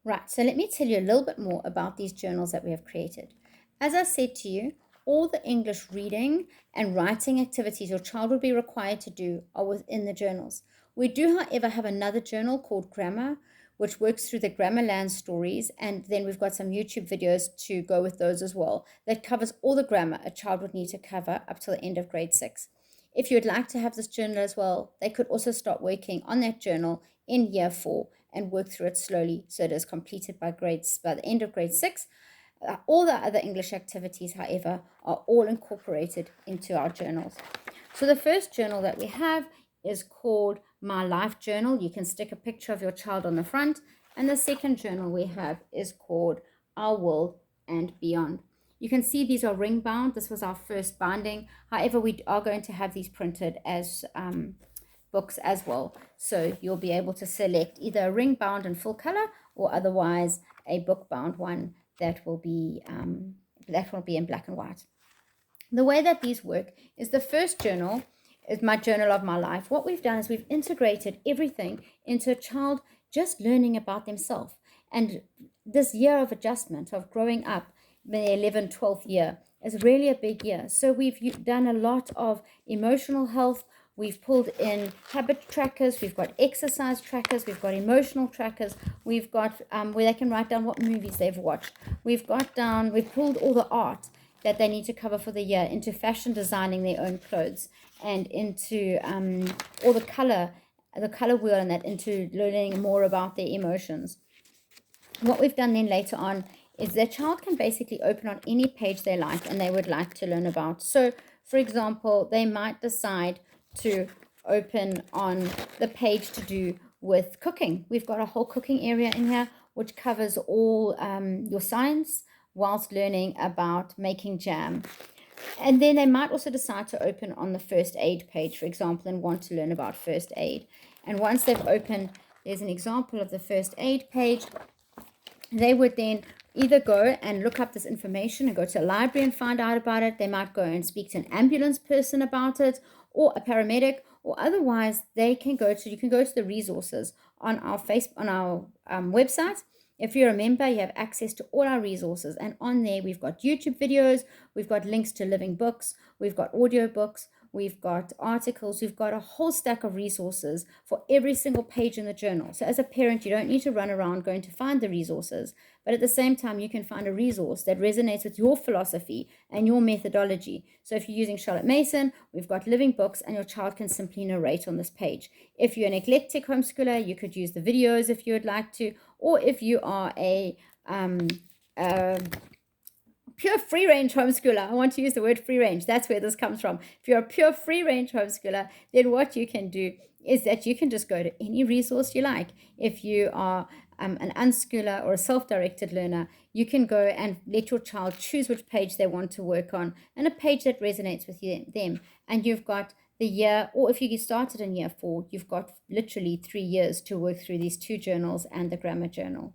Right, so let me tell you a little bit more about these journals that we have created. As I said to you, all the English reading and writing activities your child will be required to do are within the journals. We do, however, have another journal called Grammar, which works through the Grammarland stories, and then we've got some YouTube videos to go with those as well that covers all the grammar a child would need to cover up till the end of grade 6. If you would like to have this journal as well, they could also start working on that journal in year 4 and work through it slowly so it is completed by the end of grade 6. All the other English activities, however, are all incorporated into our journals. So the first journal that we have is called My Life Journal. You can stick a picture of your child on the front. And the second journal we have is called Our World and Beyond. You can see these are ring bound. This was our first binding. However, we are going to have these printed as books as well. So you'll be able to select either a ring bound in full color or otherwise a book bound one that will be in black and white. The way that these work is the first journal is my journal of my life. What we've done is we've integrated everything into a child just learning about themselves. And this year of adjustment, of growing up, the 11th, 12th year, is really a big year. So we've done a lot of emotional health. We've pulled in habit trackers, we've got exercise trackers, we've got emotional trackers, we've got where they can write down what movies they've watched. We've pulled all the art that they need to cover for the year into fashion designing their own clothes and into all the color wheel and that into learning more about their emotions. What we've done then later on is their child can basically open on any page they like and they would like to learn about. So, for example, they might decide to open on the page to do with cooking. We've got a whole cooking area in here which covers all your science whilst learning about making jam. And then they might also decide to open on the first aid page, for example, and want to learn about first aid. And once they've opened, there's an example of the first aid page. They would then either go and look up this information and go to a library and find out about it. They might go and speak to an ambulance person about it or a paramedic, or otherwise you can go to the resources on our website. If you're a member, you have access to all our resources, and on there we've got YouTube videos, we've got links to living books, we've got audio books, we've got articles, we've got a whole stack of resources for every single page in the journal. So as a parent, you don't need to run around going to find the resources, but at the same time, you can find a resource that resonates with your philosophy and your methodology. So if you're using Charlotte Mason, we've got living books and your child can simply narrate on this page. If you're an eclectic homeschooler, you could use the videos if you would like to, or if you are a pure free-range homeschooler, I want to use the word free-range, that's where this comes from. If you're a pure free-range homeschooler, then what you can do is that you can just go to any resource you like. If you are an unschooler or a self-directed learner, you can go and let your child choose which page they want to work on and a page that resonates with them. And you've got the year, or if you started in year 4, you've got literally 3 years to work through these 2 journals and the grammar journal.